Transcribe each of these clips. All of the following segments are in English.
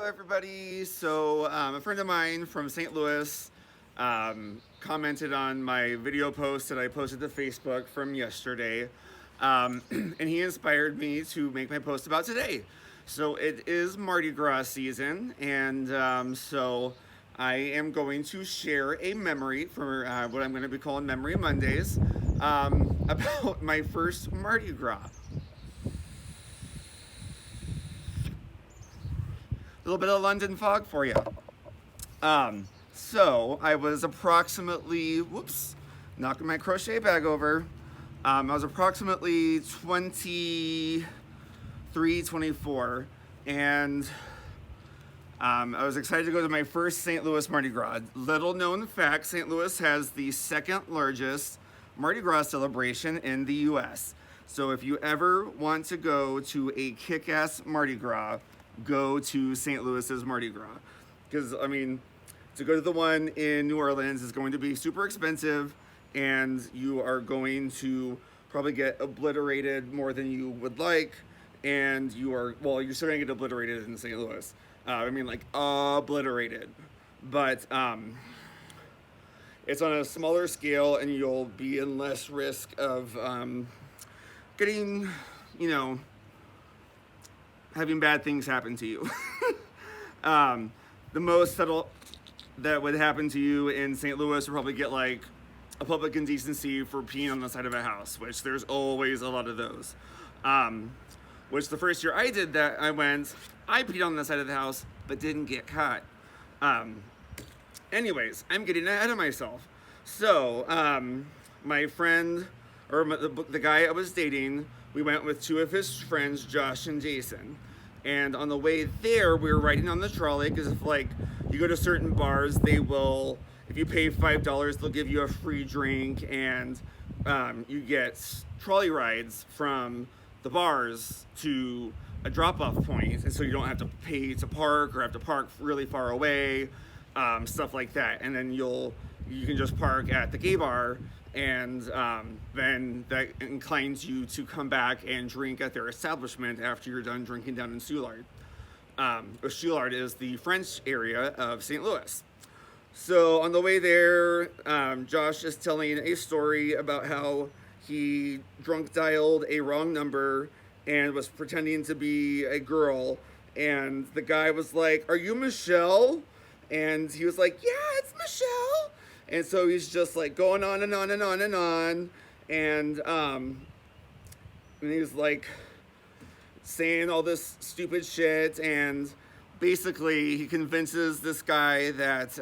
everybody. So a friend of mine from St. Louis commented on my video post that I posted to Facebook from yesterday, and he inspired me to make my post about today. So it is Mardi Gras season, and so I am going to share a memory for what I'm going to be calling Memory Mondays about my first Mardi Gras. A little bit of London fog for you. So I was approximately, knocking my crochet bag over. I was approximately 23, 24, and I was excited to go to my first St. Louis Mardi Gras. Little known fact, St. Louis has the second largest Mardi Gras celebration in the US. So if you ever want to go to a kick-ass Mardi Gras, go to St. Louis's Mardi Gras. Because, I mean, to go to the one in New Orleans is going to be super expensive, and you are going to probably get obliterated more than you would like, and you're still going to get obliterated in St. Louis. Obliterated. But it's on a smaller scale, and you'll be in less risk of getting, having bad things happen to you. The most that would happen to you in St. Louis would probably get like a public indecency for peeing on the side of a house, which there's always a lot of those. Which the first year I did that, I peed on the side of the house, but didn't get caught. Anyways, I'm getting ahead of myself. So, my friend, or the guy I was dating, we went with two of his friends, Josh and Jason. And on the way there, we were riding on the trolley, because if you go to certain bars, they will, if you pay $5, they'll give you a free drink, and you get trolley rides from the bars to a drop-off point, and so you don't have to pay to park or have to park really far away, stuff like that. And then you can just park at the gay bar, and then that inclines you to come back and drink at their establishment after you're done drinking down in Soulard. Soulard is the French area of St. Louis. So on the way there, Josh is telling a story about how he drunk dialed a wrong number and was pretending to be a girl, and the guy was like, "Are you Michelle?" And he was like, "Yeah, it's Michelle." And so he's just like going on and on and on and on, and he's like saying all this stupid shit, and basically he convinces this guy that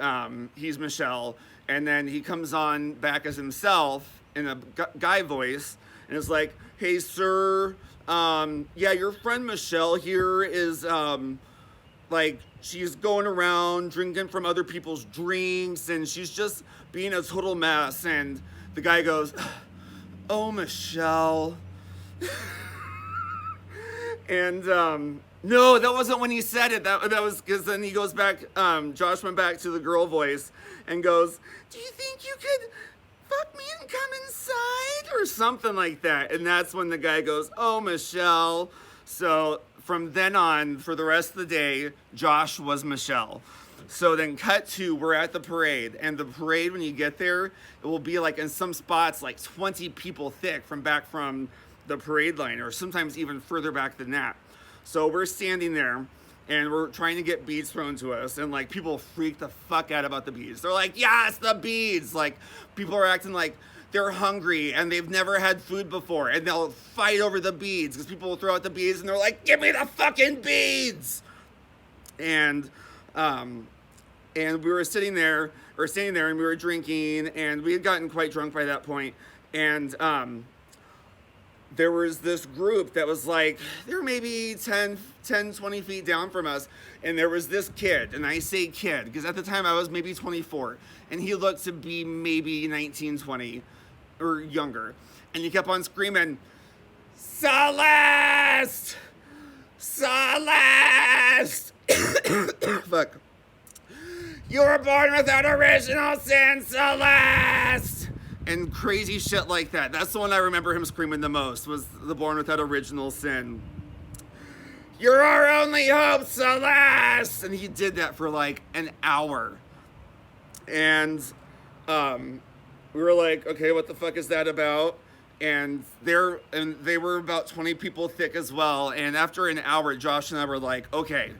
he's Michelle, and then he comes on back as himself in a guy voice, and is like, "Hey sir, yeah, your friend Michelle here is she's going around drinking from other people's drinks, and she's just being a total mess." And the guy goes, "Oh, Michelle." And no, that wasn't when he said it. That was because then he goes back, Josh went back to the girl voice and goes, "Do you think you could fuck me and come inside?" or something like that. And that's when the guy goes, "Oh, Michelle." So from then on, for the rest of the day, Josh was Michelle. So then cut to, we're at the parade, and the parade, when you get there, it will be like in some spots like 20 people thick from the parade line, or sometimes even further back than that. So we're standing there, and we're trying to get beads thrown to us, and people freak the fuck out about the beads. They're like, "Yes, the beads!" People are acting like they're hungry and they've never had food before, and they'll fight over the beads because people will throw out the beads and they're like, "Give me the fucking beads!" And we were standing there and we were drinking, and we had gotten quite drunk by that point. And there was this group that was they were maybe 10, 20 feet down from us, and there was this kid, and I say kid because at the time I was maybe 24, and he looked to be maybe 19, 20 or younger, and he kept on screaming, "Celeste! Celeste!" Fuck. "You were born without original sin, Celeste!" And crazy shit like that. That's the one I remember him screaming the most, was the "born without original sin." You're our only hope, Celeste! And he did that for like an hour. And we were like, okay, what the fuck is that about? And they were about 20 people thick as well. And after an hour, Josh and I were like, okay,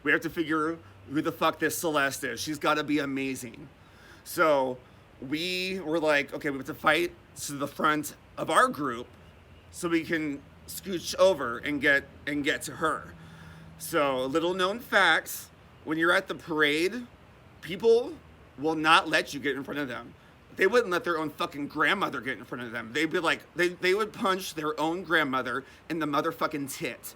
we have to figure who the fuck this Celeste is. She's got to be amazing. So we were like, okay, we have to fight to the front of our group so we can scooch over and get to her. So little known facts, when you're at the parade, people will not let you get in front of them. They wouldn't let their own fucking grandmother get in front of them. They'd be like, they would punch their own grandmother in the motherfucking tit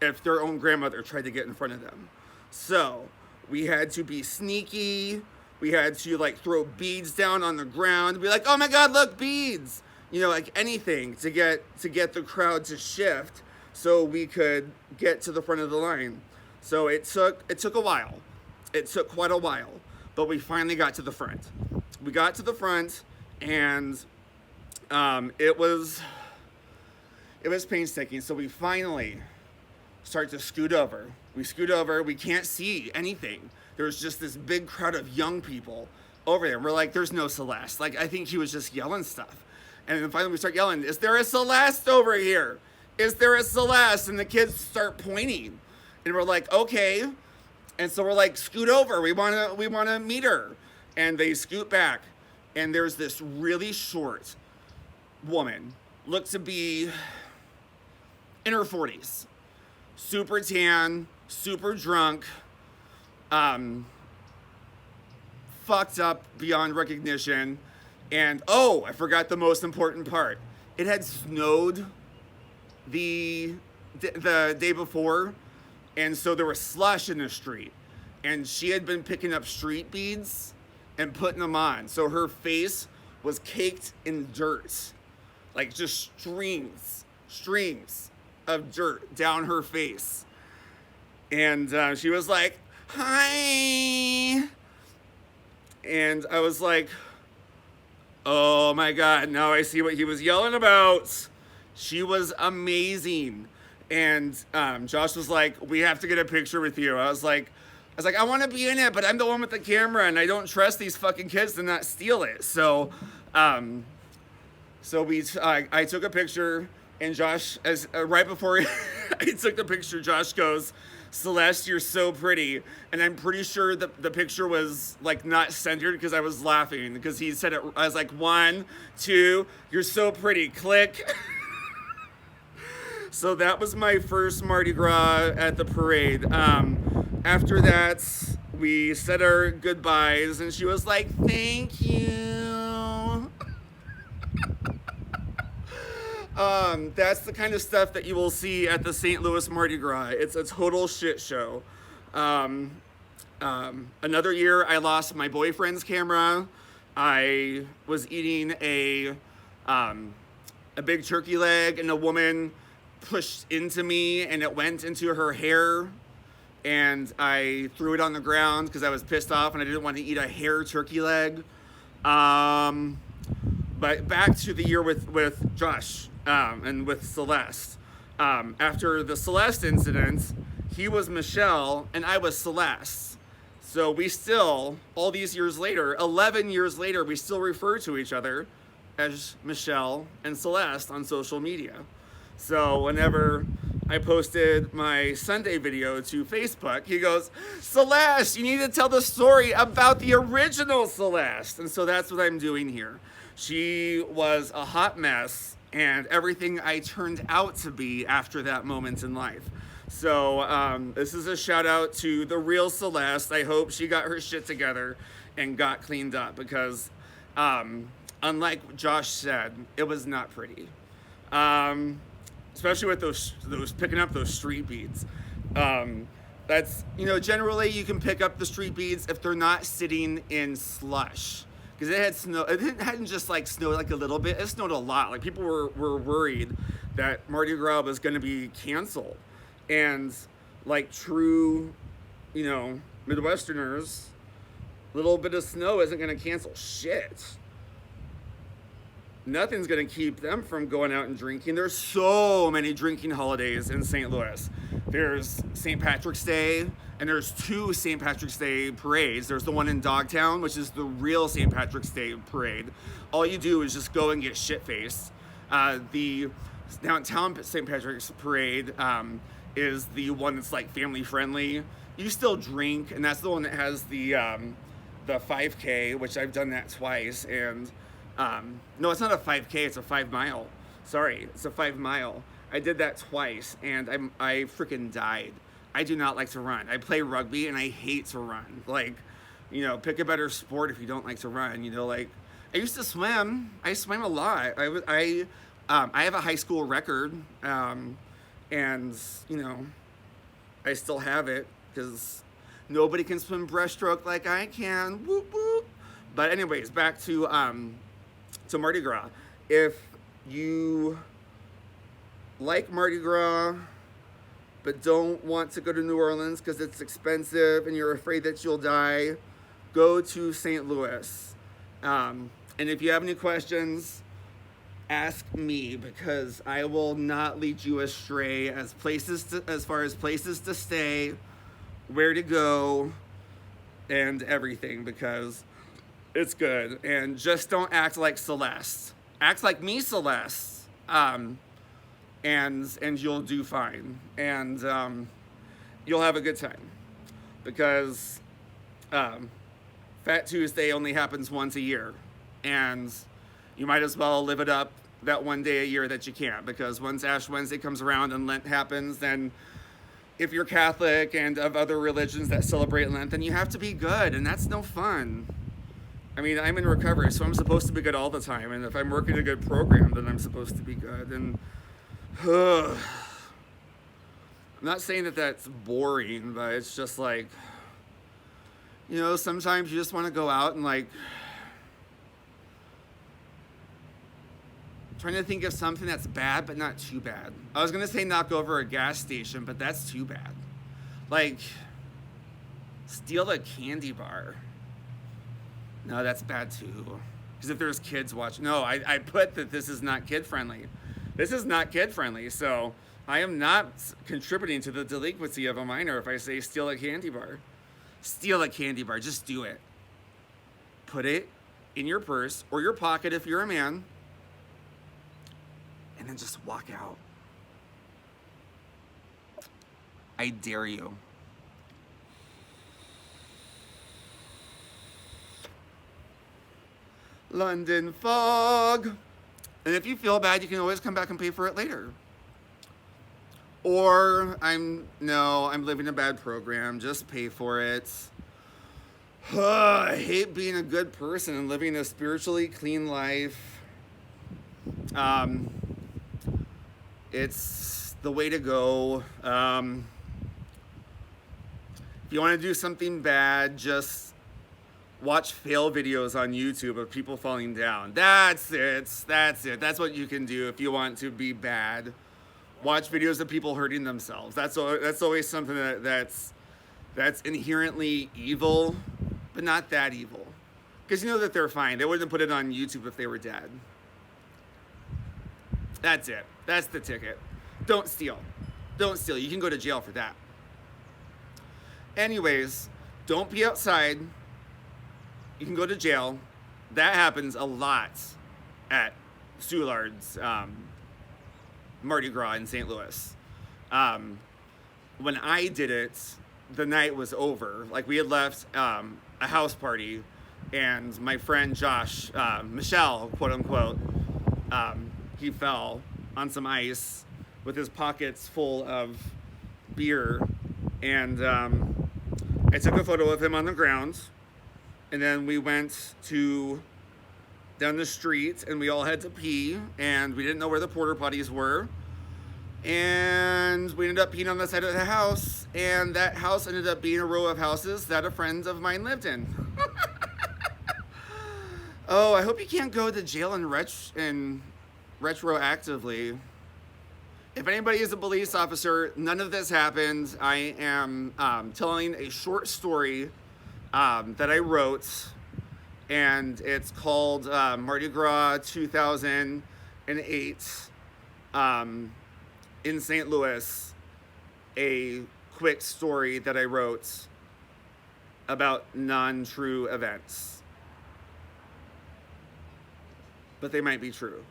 if their own grandmother tried to get in front of them. So we had to be sneaky. We had to like throw beads down on the ground. Be like, oh my God, look, beads. You know, like anything to get the crowd to shift so we could get to the front of the line. So it took a while. It took quite a while, but we finally got to the front. We got to the front, and it was painstaking. So we finally start to scoot over. We scoot over. We can't see anything. There's just this big crowd of young people over there. We're like, there's no Celeste. Like, I think he was just yelling stuff. And then finally we start yelling, is there a Celeste over here? Is there a Celeste? And the kids start pointing. And we're like, okay. And so we're like, scoot over. We wanna meet her. And they scoot back. And there's this really short woman, looked to be in her 40s. Super tan, super drunk, fucked up beyond recognition. And oh, I forgot the most important part. It had snowed the day before, and so there was slush in the street. And she had been picking up street beads and putting them on. So her face was caked in dirt, like just streams of dirt down her face. And she was like, hi. And I was like, oh my God, now I see what he was yelling about. She was amazing. And Josh was like, we have to get a picture with you. I was like, I want to be in it, but I'm the one with the camera, and I don't trust these fucking kids to not steal it. So, I took a picture, and Josh, right before I took the picture, Josh goes, Celeste, you're so pretty. And I'm pretty sure the picture was like not centered because I was laughing because he said it. I was like, 1, 2, you're so pretty. Click. So that was my first Mardi Gras at the parade. After that, we said our goodbyes, and she was like, thank you. That's the kind of stuff that you will see at the St. Louis Mardi Gras. It's a total shit show. Another year, I lost my boyfriend's camera. I was eating a big turkey leg, and a woman pushed into me, and it went into her hair. And I threw it on the ground because I was pissed off and I didn't want to eat a hair turkey leg. But back to the year with Josh and with Celeste. After the Celeste incident, he was Michelle and I was Celeste. So we still, all these years later, 11 years later, we still refer to each other as Michelle and Celeste on social media. So whenever I posted my Sunday video to Facebook, he goes, Celeste, you need to tell the story about the original Celeste. And so that's what I'm doing here. She was a hot mess and everything I turned out to be after that moment in life. So this is a shout out to the real Celeste. I hope she got her shit together and got cleaned up because unlike Josh said, it was not pretty. Especially with those picking up those street beads. That's, generally you can pick up the street beads if they're not sitting in slush. Because it had snow. It hadn't just like snowed like a little bit. It snowed a lot. Like people were worried that Mardi Gras was going to be canceled. And like true, Midwesterners, a little bit of snow isn't going to cancel shit. nothing's going to keep them from going out and drinking. There's so many drinking holidays in St. Louis. There's St. Patrick's Day, and there's 2 St. Patrick's Day parades. There's the one in Dogtown, which is the real St. Patrick's Day parade. All you do is just go and get shit-faced. The downtown St. Patrick's parade is the one that's like family friendly. You still drink, and that's the one that has the 5K, which I've done that twice. And no, it's not a 5K, it's a 5 mile. Sorry, it's a 5 mile. I did that twice, and I freaking died. I do not like to run. I play rugby, and I hate to run. Like, you know, pick a better sport if you don't like to run. You know, like, I used to swim. I swam a lot. I have a high school record, and, you know, I still have it, because nobody can swim breaststroke like I can. Whoop, whoop. But anyways, back to Mardi Gras. If you like Mardi Gras, but don't want to go to New Orleans because it's expensive and you're afraid that you'll die, go to St. Louis. And if you have any questions, ask me, because I will not lead you astray as far as places to stay, where to go, and everything, because it's good. And just don't act like Celeste. Act like me, Celeste. And you'll do fine. And you'll have a good time. Because Fat Tuesday only happens once a year. And you might as well live it up that one day a year that you can. Because once Ash Wednesday comes around and Lent happens, then if you're Catholic and of other religions that celebrate Lent, then you have to be good, and that's no fun. I mean, I'm in recovery, so I'm supposed to be good all the time, and if I'm working a good program, then I'm supposed to be good. And I'm not saying that that's boring, but it's just like, you know, sometimes you just want to go out and like, trying to think of something that's bad, but not too bad. I was going to say knock over a gas station, but that's too bad. Like, steal a candy bar. No, that's bad too. Because if there's kids watching, no, I put that this is not kid friendly. This is not kid friendly, so I am not contributing to the delinquency of a minor if I say steal a candy bar. Steal a candy bar, just do it. Put it in your purse or your pocket if you're a man, and then just walk out. I dare you. London fog. And if you feel bad, you can always come back and pay for it later. Or I'm living a bad program, just pay for it. I hate being a good person and living a spiritually clean life. It's the way to go. If you want to do something bad, just watch fail videos on YouTube of people falling down. That's it. That's what you can do if you want to be bad. Watch videos of people hurting themselves. That's always something that's inherently evil, but not that evil. Because you know that they're fine. They wouldn't put it on YouTube if they were dead. That's it. That's the ticket. Don't steal. Don't steal. You can go to jail for that. Anyways, don't pee outside. You can go to jail. That happens a lot at Soulard's Mardi Gras in St. Louis. When I did it, the night was over. Like, we had left a house party, and my friend Josh, Michelle, quote unquote, he fell on some ice with his pockets full of beer, and I took a photo of him on the ground, and then we went down the street, and we all had to pee, and we didn't know where the porta potties were, and we ended up peeing on the side of the house, and that house ended up being a row of houses that a friend of mine lived in. Oh, I hope you can't go to jail and retroactively. If anybody is a police officer, none of this happened. I am telling a short story that I wrote, and it's called Mardi Gras 2008 in St. Louis, a quick story that I wrote about non-true events. But they might be true.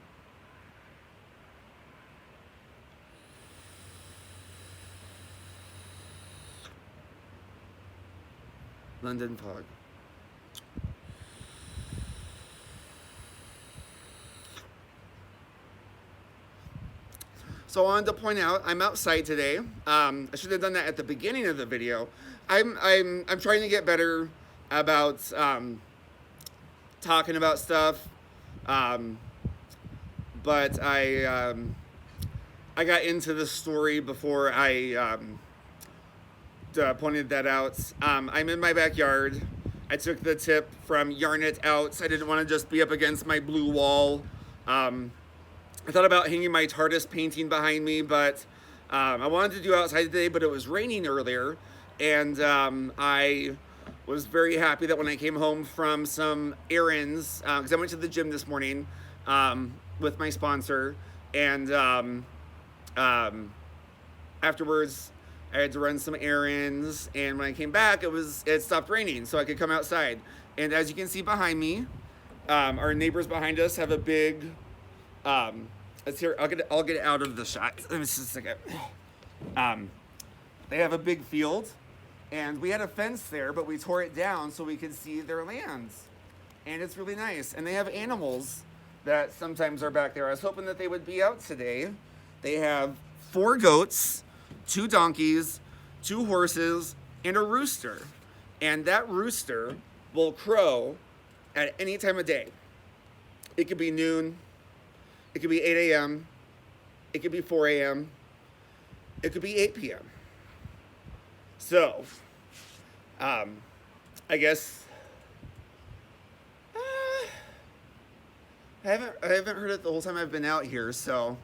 London fog. So I wanted to point out I'm outside today. I should have done that at the beginning of the video. I'm trying to get better about talking about stuff, but I got into the story before I pointed that out. I'm in my backyard. I took the tip from Yarn It Out. I didn't want to just be up against my blue wall. I thought about hanging my TARDIS painting behind me, but I wanted to do outside today, but it was raining earlier, and I was very happy that when I came home from some errands, because I went to the gym this morning with my sponsor, and afterwards I had to run some errands, and when I came back, it stopped raining, so I could come outside. And as you can see behind me, our neighbors behind us have a big let's hear. I'll get it out of the shot. Let me just a second. They have a big field, and we had a fence there, but we tore it down so we could see their lands, and it's really nice. And they have animals that sometimes are back there. I was hoping that they would be out today. They have 4 goats, 2 donkeys, 2 horses, and a rooster. And that rooster will crow at any time of day. It could be noon. It could be 8 a.m. It could be 4 a.m. It could be 8 p.m. So, I guess I haven't heard it the whole time I've been out here. So,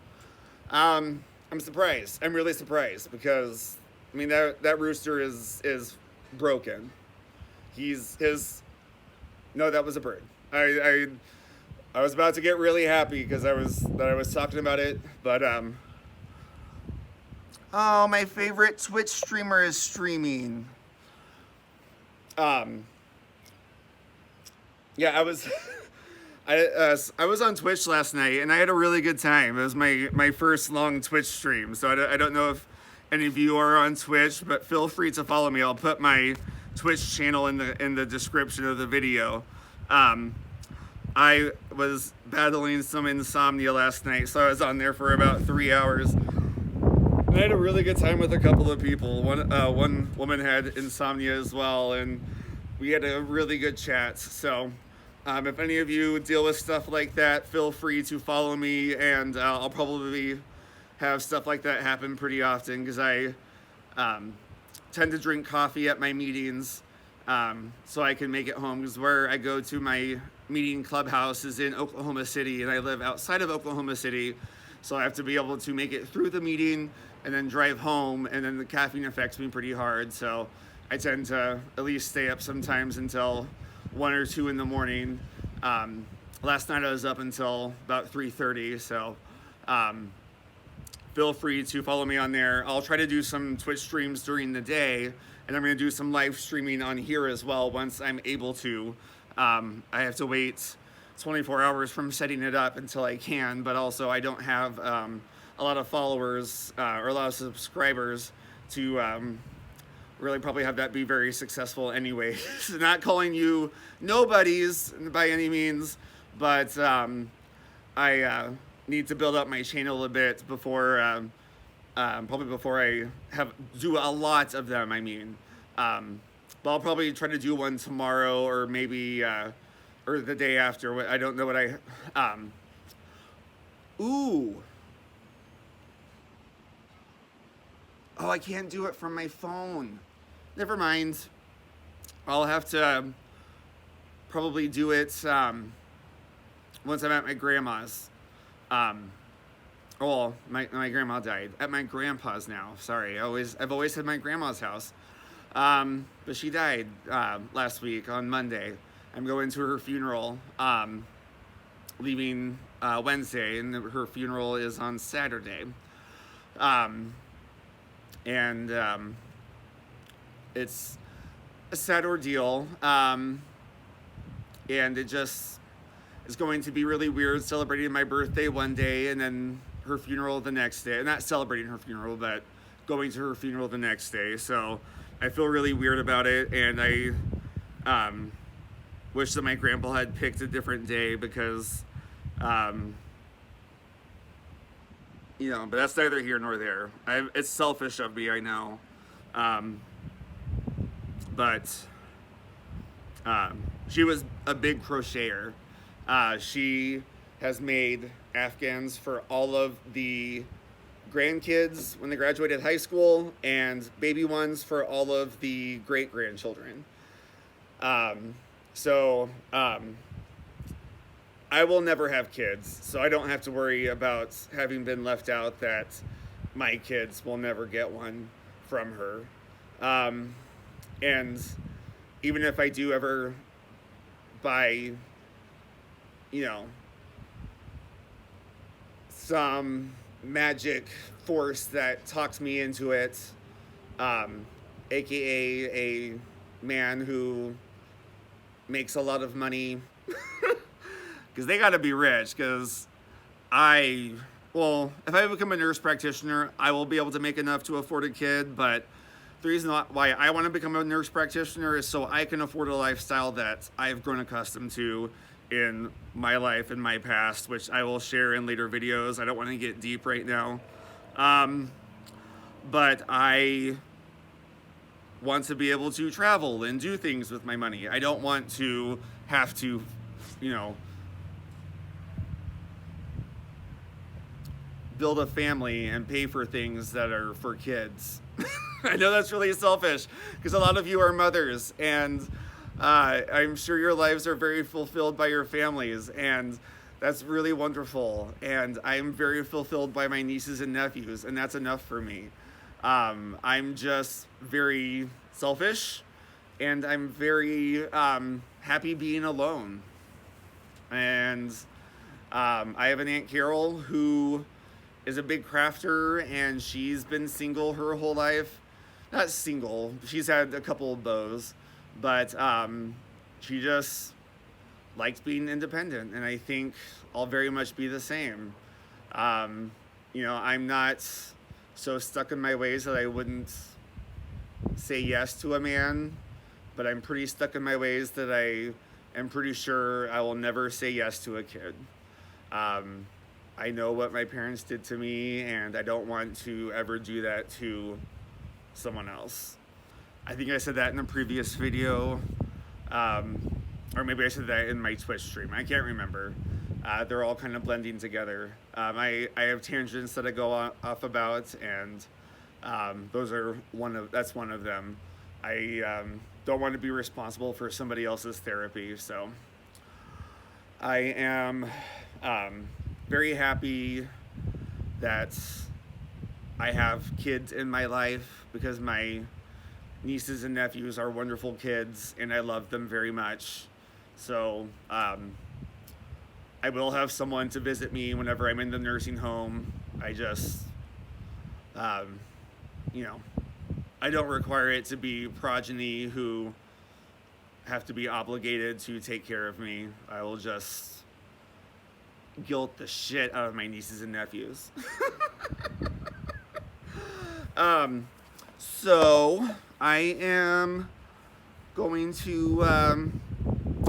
I'm surprised. I'm really surprised because I mean that rooster is broken. No, that was a bird. I was about to get really happy because I was talking about it, but oh, my favorite Twitch streamer is streaming. Yeah, I was I was on Twitch last night and I had a really good time. It was my first long Twitch stream, so I don't know if any of you are on Twitch, but feel free to follow me. I'll put my Twitch channel in the description of the video. I was battling some insomnia last night, so I was on there for about 3 hours. And I had a really good time with a couple of people. One woman had insomnia as well, and we had a really good chat. So if any of you deal with stuff like that, feel free to follow me, and I'll probably have stuff like that happen pretty often because I tend to drink coffee at my meetings so I can make it home, because where I go to my meeting clubhouse is in Oklahoma City, and I live outside of Oklahoma City, so I have to be able to make it through the meeting and then drive home, and then the caffeine affects me pretty hard, so I tend to at least stay up sometimes until 1 or 2 in the morning. Last night I was up until about 3:30, so feel free to follow me on there. I'll try to do some Twitch streams during the day, and I'm going to do some live streaming on here as well once I'm able to. I have to wait 24 hours from setting it up until I can, but also I don't have a lot of followers or a lot of subscribers to really probably have that be very successful anyway. Not calling you nobodies by any means, but I need to build up my channel a bit before probably before I do a lot of them. I mean, but I'll probably try to do one tomorrow or maybe or the day after. I don't know what I ooh. Oh, I can't do it from my phone. Never mind. I'll have to probably do it once I'm at my grandma's. Oh, my grandma died. At my grandpa's now. Sorry, I've always had my grandma's house. But she died last week on Monday. I'm going to her funeral, leaving Wednesday, and her funeral is on Saturday. And it's a sad ordeal, and it just is going to be really weird celebrating my birthday one day and then her funeral the next day. Not celebrating her funeral, but going to her funeral the next day. So I feel really weird about it, and I wish that my grandpa had picked a different day because, you know, but that's neither here nor there. It's selfish of me, I know. But she was a big crocheter. She has made Afghans for all of the grandkids when they graduated high school, and baby ones for all of the great-grandchildren. So I will never have kids, so I don't have to worry about having been left out that my kids will never get one from her. And even if I do ever buy, you know, some magic force that talks me into it, aka a man who makes a lot of money, because they got to be rich, because if I become a nurse practitioner, I will be able to make enough to afford a kid, but the reason why I want to become a nurse practitioner is so I can afford a lifestyle that I've grown accustomed to in my life and my past, which I will share in later videos. I don't want to get deep right now. But I want to be able to travel and do things with my money. I don't want to have to, you know, build a family and pay for things that are for kids. I know that's really selfish because a lot of you are mothers, and I'm sure your lives are very fulfilled by your families, and that's really wonderful. And I'm very fulfilled by my nieces and nephews, and that's enough for me. I'm just very selfish, and I'm very happy being alone. And I have an Aunt Carol who is a big crafter, and she's been single her whole life. Not single, she's had a couple of beaus, but she just likes being independent, and I think I'll very much be the same. You know, I'm not so stuck in my ways that I wouldn't say yes to a man, but I'm pretty stuck in my ways that I am pretty sure I will never say yes to a kid. I know what my parents did to me, and I don't want to ever do that to someone else. I think I said that in a previous video, or maybe I said that in my Twitch stream. I can't remember. They're all kind of blending together. I have tangents that I go off about, and that's one of them. I don't want to be responsible for somebody else's therapy, so I am very happy that I have kids in my life, because my nieces and nephews are wonderful kids, and I love them very much. So I will have someone to visit me whenever I'm in the nursing home. I just, you know, I don't require it to be progeny who have to be obligated to take care of me. I will just guilt the shit out of my nieces and nephews. So I am going to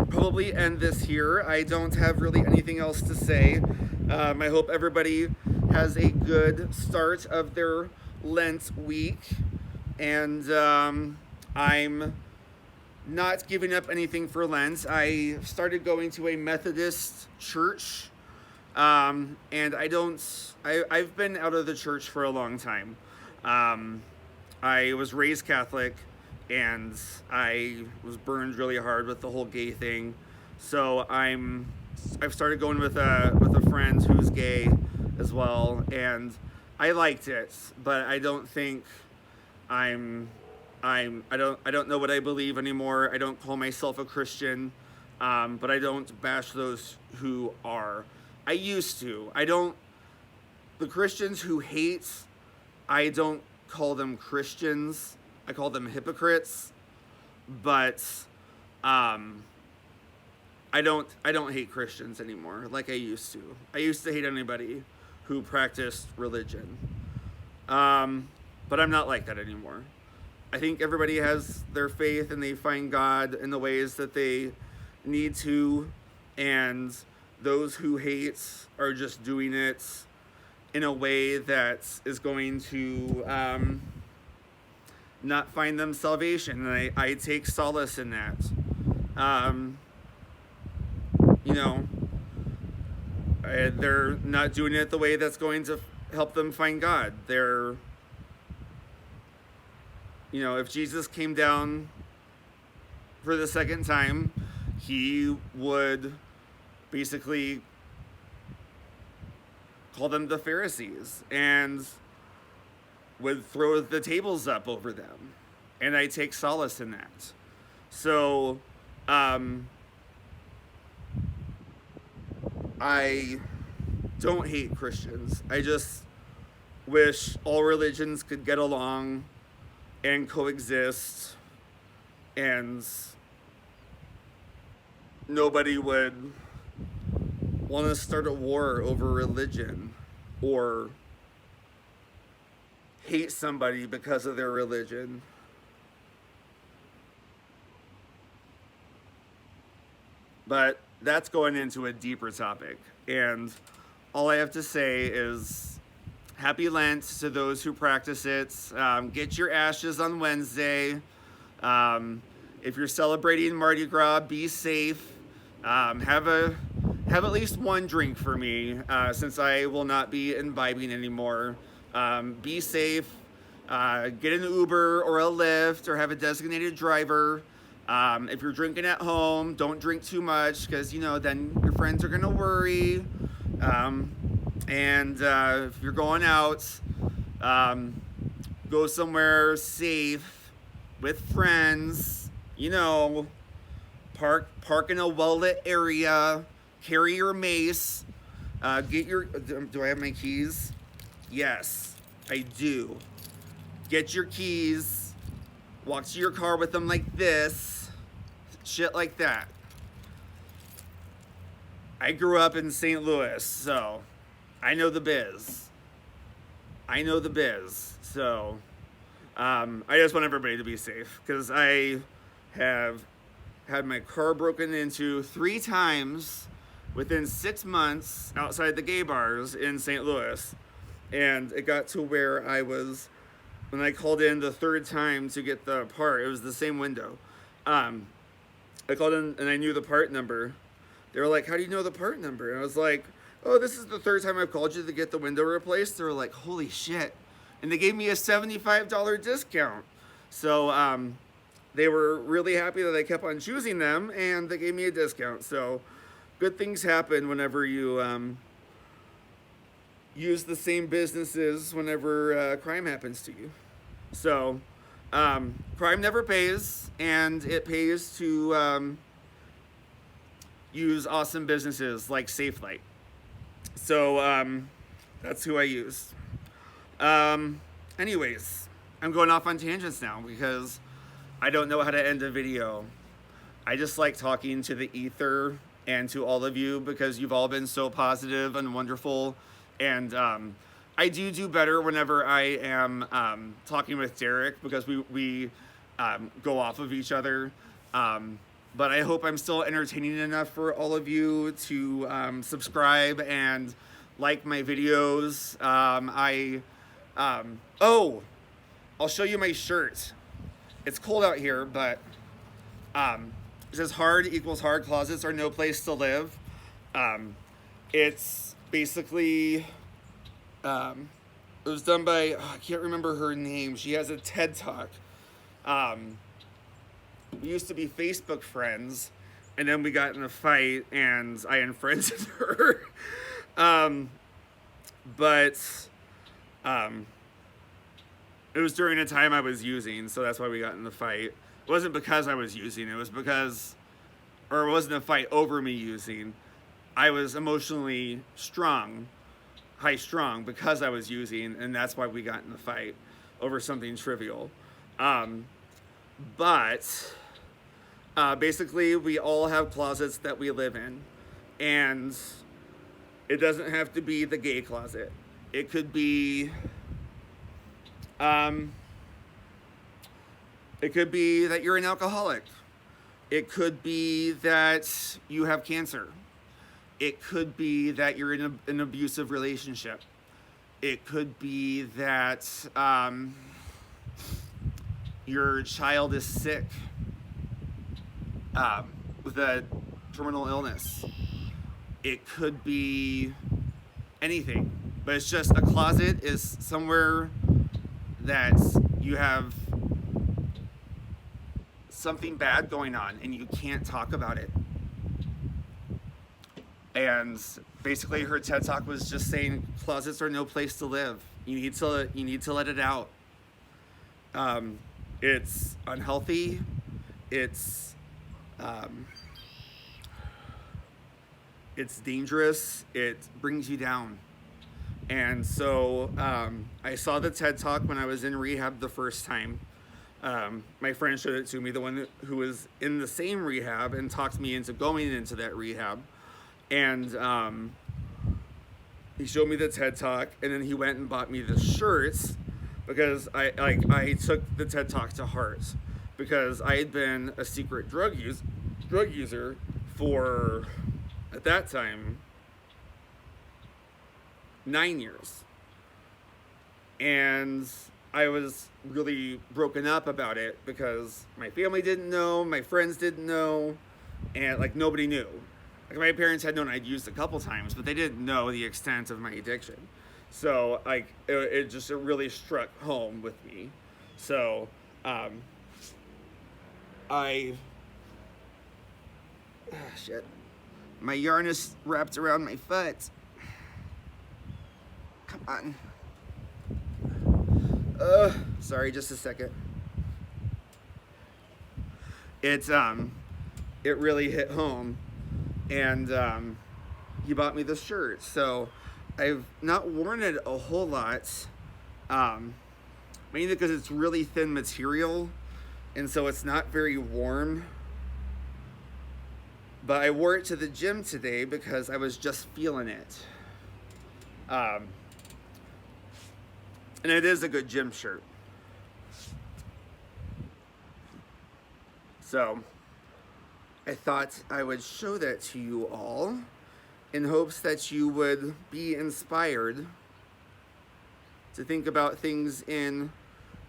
probably end this here. I don't have really anything else to say. I hope everybody has a good start of their Lent week, and I'm not giving up anything for Lent. I started going to a Methodist church, and I've been out of the church for a long time. I was raised Catholic, and I was burned really hard with the whole gay thing. So I've started going with a friend who's gay as well, and I liked it, but I don't think I don't know what I believe anymore. I don't call myself a Christian. but I don't bash those who are. I used to. I don't. The Christians who hate, I don't call them Christians. I call them hypocrites. But I don't hate Christians anymore like I used to. I used to hate anybody who practiced religion. But I'm not like that anymore. I think everybody has their faith and they find God in the ways that they need to, and those who hate are just doing it in a way that is going to not find them salvation, and I take solace in that. You know, they're not doing it the way that's going to help them find God. They're, you know, if Jesus came down for the second time, he would basically call them the Pharisees and would throw the tables up over them. And I take solace in that. So, I don't hate Christians. I just wish all religions could get along and coexist, and nobody would want to start a war over religion or hate somebody because of their religion. But that's going into a deeper topic. And all I have to say is happy Lent to those who practice it. Get your ashes on Wednesday. If you're celebrating Mardi Gras, be safe. Have at least one drink for me, since I will not be imbibing anymore. Be safe. Get an Uber or a Lyft or have a designated driver. If you're drinking at home, don't drink too much, because, you know, then your friends are going to worry. And if you're going out, go somewhere safe with friends, you know, park in a well-lit area, carry your mace, get your, do I have my keys? Yes, I do. Get your keys, walk to your car with them like this, shit like that. I grew up in St. Louis, so I know the biz. So I just want everybody to be safe, because I have had my car broken into 3 times within 6 months outside the gay bars in St. Louis. And it got to where I was, when I called in the 3rd time to get the part, it was the same window. I called in and I knew the part number. They were like, how do you know the part number? And I was like, oh, this is the 3rd time I've called you to get the window replaced. They were like, holy shit. And they gave me a $75 discount. So they were really happy that I kept on choosing them, and they gave me a discount. So good things happen whenever you use the same businesses whenever crime happens to you. So crime never pays, and it pays to use awesome businesses like SafeLight. So that's who I use. Anyways, I'm going off on tangents now because I don't know how to end a video. I just like talking to the ether and to all of you, because you've all been so positive and wonderful. And I do better whenever I am talking with Derek, because we go off of each other. But I hope I'm still entertaining enough for all of you to subscribe and like my videos. Oh, I'll show you my shirt. It's cold out here, but it says hard equals hard. Closets are no place to live. It's basically, it was done by, I can't remember her name. She has a TED Talk. We used to be Facebook friends, and then we got in a fight, and I unfriended her. But it was during a time I was using, so that's why we got in the fight. It wasn't because I was using, it was because or it wasn't a fight over me using. I was emotionally strong, high strung because I was using, and that's why we got in the fight over something trivial. Um, but basically, we all have closets that we live in, and it doesn't have to be the gay closet. It could be, um, it could be that you're an alcoholic. It could be that you have cancer. It could be that you're in an abusive relationship. It could be that your child is sick with a terminal illness. It could be anything, but it's just a closet is somewhere that you have something bad going on and you can't talk about it. And basically her TED Talk was just saying closets are no place to live. You need to let it out. It's unhealthy. It's dangerous. It brings you down. And so I saw the TED Talk when I was in rehab the first time. My friend showed it to me, the one who was in the same rehab, and talked me into going into that rehab. And he showed me the TED Talk, and then he went and bought me the shirts because I took the TED Talk to heart because I had been a secret drug user for, at that time, 9 years. And I was really broken up about it because my family didn't know, my friends didn't know, and like nobody knew. Like my parents had known I'd used a couple times, but they didn't know the extent of my addiction. So like it really struck home with me. So shit. My yarn is wrapped around my foot. Come on. Sorry, just a second. It really hit home, and he bought me this shirt. So I've not worn it a whole lot, mainly because it's really thin material, and so it's not very warm. But I wore it to the gym today because I was just feeling it. And it is a good gym shirt. So I thought I would show that to you all in hopes that you would be inspired to think about things in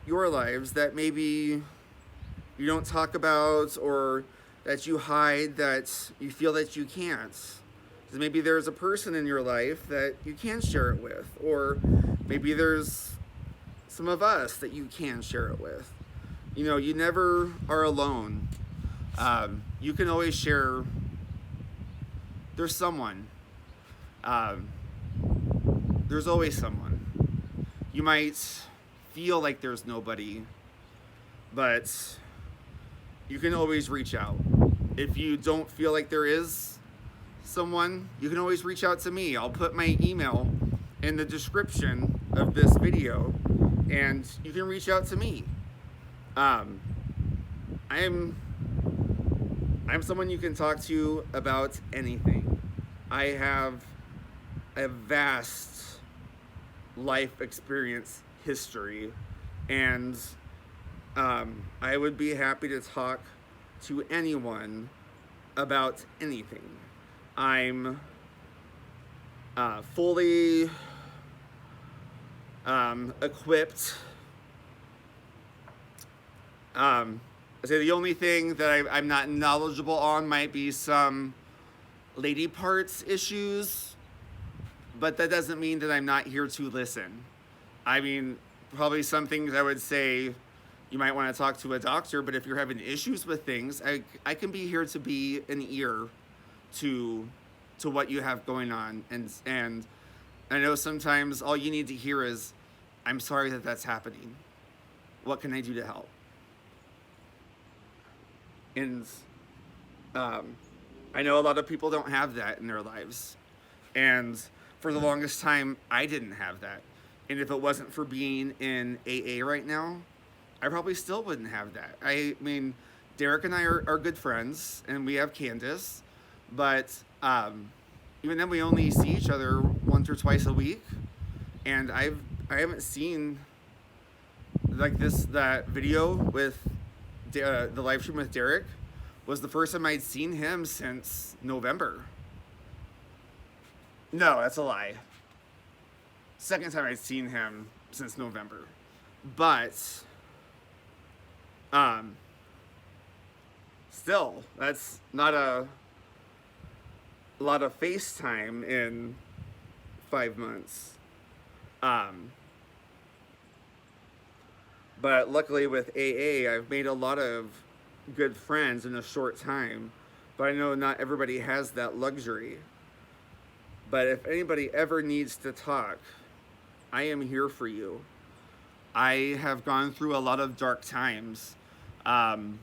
your lives that maybe you don't talk about, or that you hide, that you feel that you can't. Because maybe there's a person in your life that you can share it with, or maybe there's some of us that you can share it with. You know, you never are alone. You can always share. There's someone. There's always someone. You might feel like there's nobody, but you can always reach out. If you don't feel like there is someone, you can always reach out to me. I'll put my email in the description of this video, and you can reach out to me. I'm someone you can talk to about anything. I have a vast life experience history, and I would be happy to talk to anyone about anything. I'm fully equipped. I say the only thing that I'm not knowledgeable on might be some lady parts issues, but that doesn't mean that I'm not here to listen. I mean, probably some things I would say you might want to talk to a doctor, but if you're having issues with things, I can be here to be an ear to what you have going on. And I know sometimes all you need to hear is, I'm sorry that that's happening. What can I do to help? And I know a lot of people don't have that in their lives. And for the longest time, I didn't have that. And if it wasn't for being in AA right now, I probably still wouldn't have that. I mean, Derek and I are good friends, and we have Candace, but even then, we only see each other once or twice a week. And I haven't seen like that video with the live stream with Derek was the first time I'd seen him since November. No, that's a lie. Second time I'd seen him since November. But still, that's not a lot of FaceTime in 5 months. But luckily with AA, I've made a lot of good friends in a short time. But I know not everybody has that luxury. But if anybody ever needs to talk, I am here for you. I have gone through a lot of dark times. And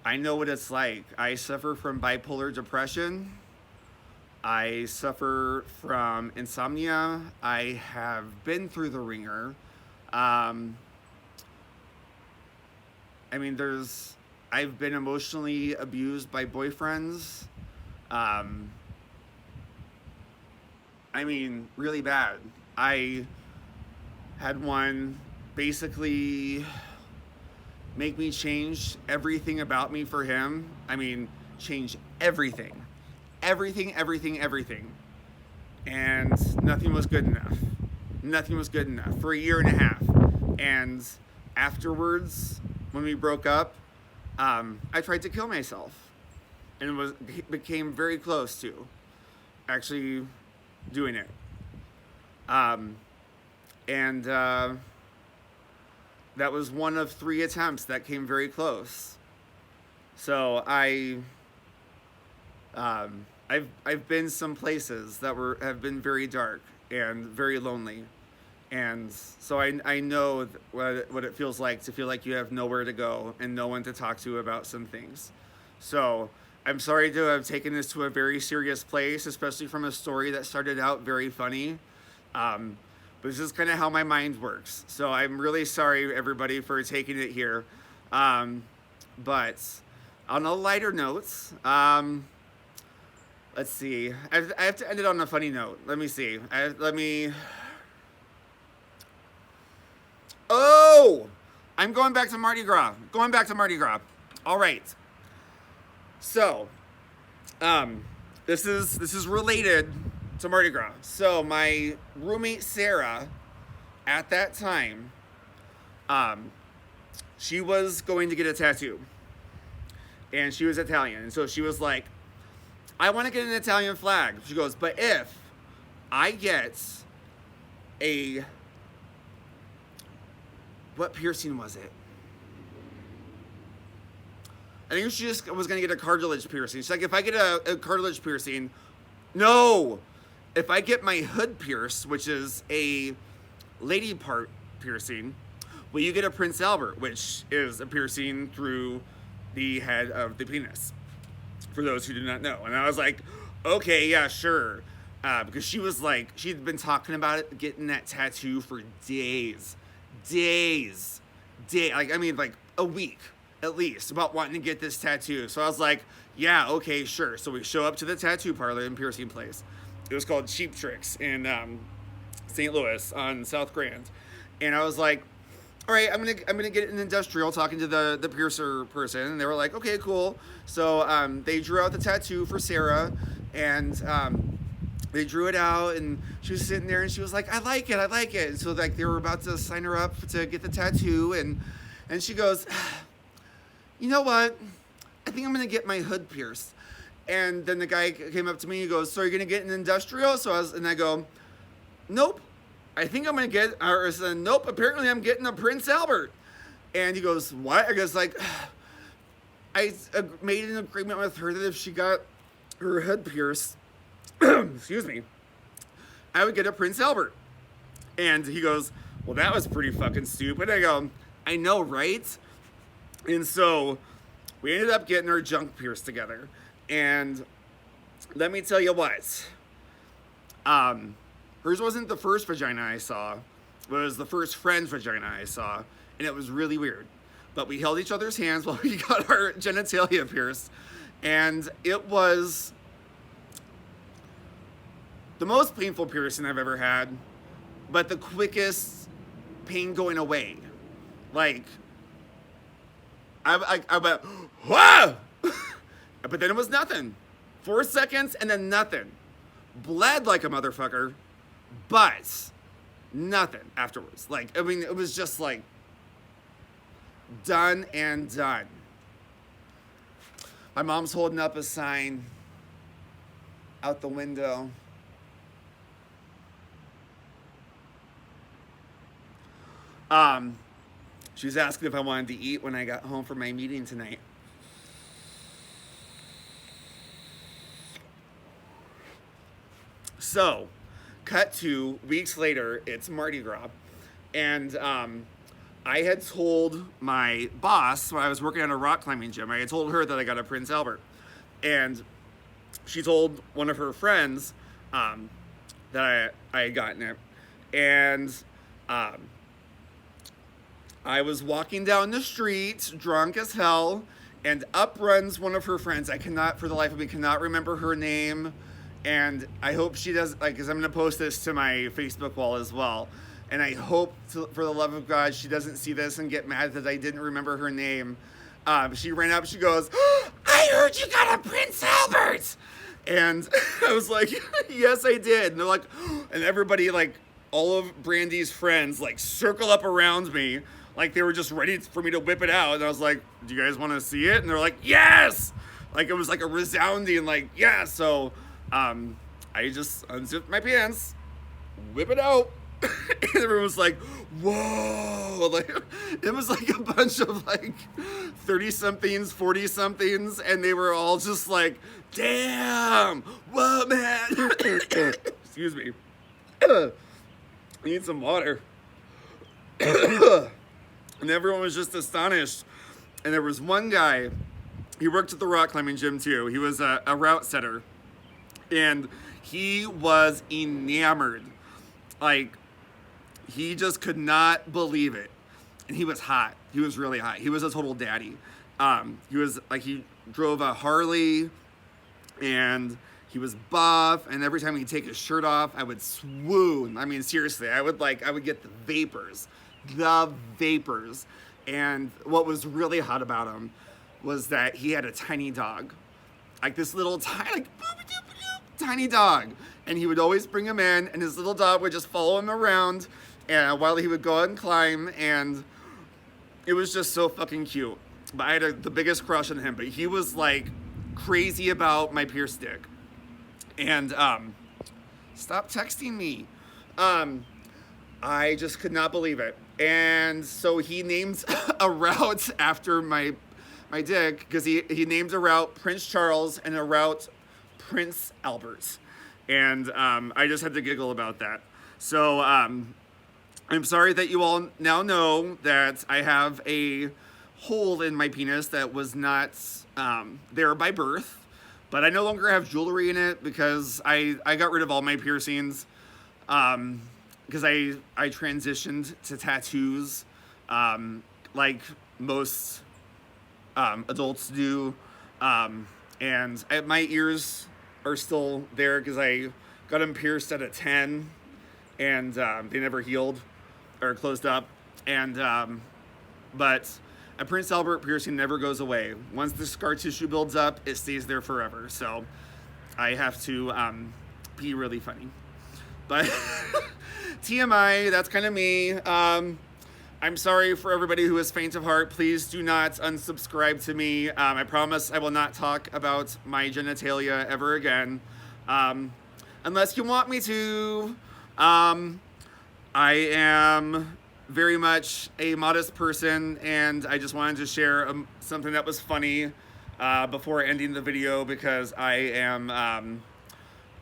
I know what it's like. I suffer from bipolar depression. I suffer from insomnia. I have been through the ringer. I mean, I've been emotionally abused by boyfriends. I mean, really bad. I had one basically make me change everything about me for him. I mean, change everything. Everything. And nothing was good enough. Nothing was good enough for a year and a half. And afterwards, when we broke up, I tried to kill myself. And became very close to actually doing it. That was one of 3 attempts that came very close. So I've been some places that have been very dark and very lonely, and so I know what it feels like to feel like you have nowhere to go and no one to talk to about some things. So I'm sorry to have taken this to a very serious place, especially from a story that started out very funny. But this is kind of how my mind works. So I'm really sorry, everybody, for taking it here. But on a lighter note, let's see. I have to end it on a funny note. Let me see. Oh! I'm going back to Mardi Gras. All right. So, this is related to Mardi Gras. So my roommate Sarah, at that time, she was going to get a tattoo, and she was Italian, and so she was like, I want to get an Italian flag. She goes, but if I get what piercing was it? I think she just was going to get a cartilage piercing. She's like, if I get a cartilage piercing, no. If I get my hood pierced, which is a lady part piercing, will you get a Prince Albert, which is a piercing through the head of the penis, for those who do not know. And I was like, okay, yeah, sure. Because she was like, she'd been talking about it, getting that tattoo for days. Like, I mean, like a week at least, about wanting to get this tattoo. So I was like, yeah, okay, sure. So we show up to the tattoo parlor and piercing place. It was called Cheap Tricks in St. Louis on South Grand. And I was like, all right, I'm gonna get an industrial, talking to the piercer person. And they were like, okay, cool. So they drew out the tattoo for Sarah, and they drew it out, and she was sitting there, and she was like, I like it. And so like they were about to sign her up to get the tattoo, and she goes, you know what? I think I'm gonna get my hood pierced. And then the guy came up to me and he goes, so you're gonna get an industrial? And I go, nope. I think I'm gonna get, or I said, nope, apparently I'm getting a Prince Albert. And he goes, what? I goes like, I made an agreement with her that if she got her head pierced, excuse me, I would get a Prince Albert. And he goes, well, that was pretty fucking stupid. I go, I know, right? And so We ended up getting our junk pierced together. And let me tell you what. Hers wasn't the first vagina I saw. It was the first friend's vagina I saw. And it was really weird. But we held each other's hands while we got our genitalia pierced. And it was the most painful piercing I've ever had, but the quickest pain going away. Like, I went, whoa! But then it was nothing. 4 seconds and then nothing. Bled like a motherfucker, but nothing afterwards. Like, I mean, it was just like done and done. My mom's holding up a sign out the window. She was asking if I wanted to eat when I got home from my meeting tonight. So, cut to weeks later, it's Mardi Gras. And I had told my boss when I was working at a rock climbing gym, I had told her that I got a Prince Albert. And she told one of her friends that I had gotten it. And I was walking down the street, drunk as hell, and up runs one of her friends. I cannot, for the life of me, cannot remember her name. And I hope she does, like, because I'm going to post this to my Facebook wall as well. And I hope, for the love of God, she doesn't see this and get mad that I didn't remember her name. She ran up, she goes, I heard you got a Prince Albert! And I was like, yes, I did. And they're like, and everybody, like, all of Brandy's friends, like, circle up around me. Like, they were just ready for me to whip it out. And I was like, do you guys want to see it? And they're like, yes! Like, it was like a resounding, like, yeah. So, I just unzipped my pants, whip it out, and everyone was like, whoa. Like, it was like a bunch of, like, 30-somethings, 40-somethings, and they were all just like, damn, whoa, man. Excuse me. I need some water. And everyone was just astonished. And there was one guy, he worked at the rock climbing gym too. He was a route setter. And he was enamored. Like, he just could not believe it. And he was hot. He was really hot. He was a total daddy. He was, like, he drove a Harley, and he was buff, and every time he'd take his shirt off, I would swoon. I mean, seriously, I would get the vapors. And what was really hot about him was that he had a tiny dog. Like this little tiny dog. And he would always bring him in, and his little dog would just follow him around while he would go out and climb, and it was just so fucking cute. But I had the biggest crush on him, but he was like crazy about my pierced dick. And stop texting me. I just could not believe it. And so he named a route after my dick, because he named a route Prince Charles and a route Prince Albert. And I just had to giggle about that. So I'm sorry that you all now know that I have a hole in my penis that was not there by birth. But I no longer have jewelry in it because I got rid of all my piercings. Because I transitioned to tattoos, like most adults do, and my ears are still there because I got them pierced at a 10, and they never healed or closed up. And but a Prince Albert piercing never goes away. Once the scar tissue builds up, it stays there forever. So I have to be really funny. But TMI, that's kind of me. I'm sorry for everybody who is faint of heart. Please do not unsubscribe to me. I promise I will not talk about my genitalia ever again. Unless you want me to. I am very much a modest person, and I just wanted to share something that was funny before ending the video, because I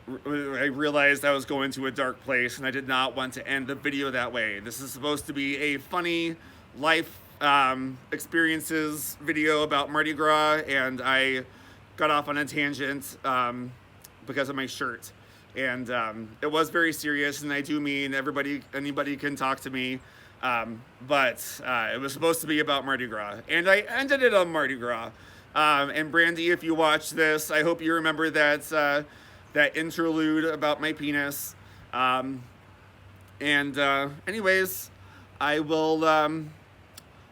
realized I was going to a dark place, and I did not want to end the video that way. This is supposed to be a funny life experiences video about Mardi Gras, and I got off on a tangent because of my shirt. And it was very serious, and I do mean anybody can talk to me. But it was supposed to be about Mardi Gras, and I ended it on Mardi Gras. And Brandy, if you watch this, I hope you remember that that interlude about my penis. Anyways, I will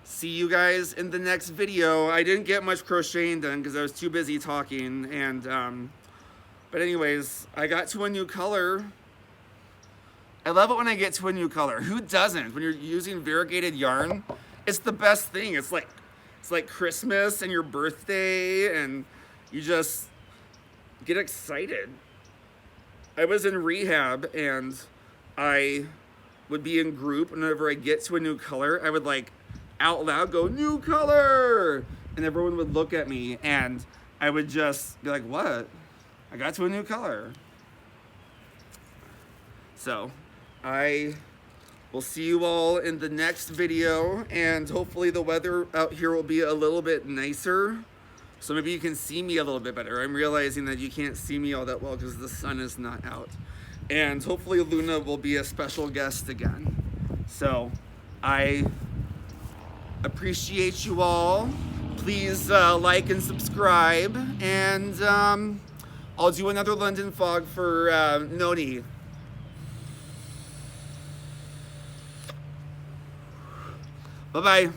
see you guys in the next video. I didn't get much crocheting done because I was too busy talking. And but anyways, I got to a new color. I love it when I get to a new color. Who doesn't? When you're using variegated yarn, it's the best thing. It's like Christmas and your birthday, and you just get excited. I was in rehab, and I would be in group, and whenever I get to a new color, I would like out loud go, "New color!" And everyone would look at me, and I would just be like, "What? I got to a new color." So I will see you all in the next video, and hopefully the weather out here will be a little bit nicer, so maybe you can see me a little bit better. I'm realizing that you can't see me all that well because the sun is not out. And hopefully Luna will be a special guest again. So I appreciate you all. Please like and subscribe, and I'll do another London fog for Noni. Bye-bye.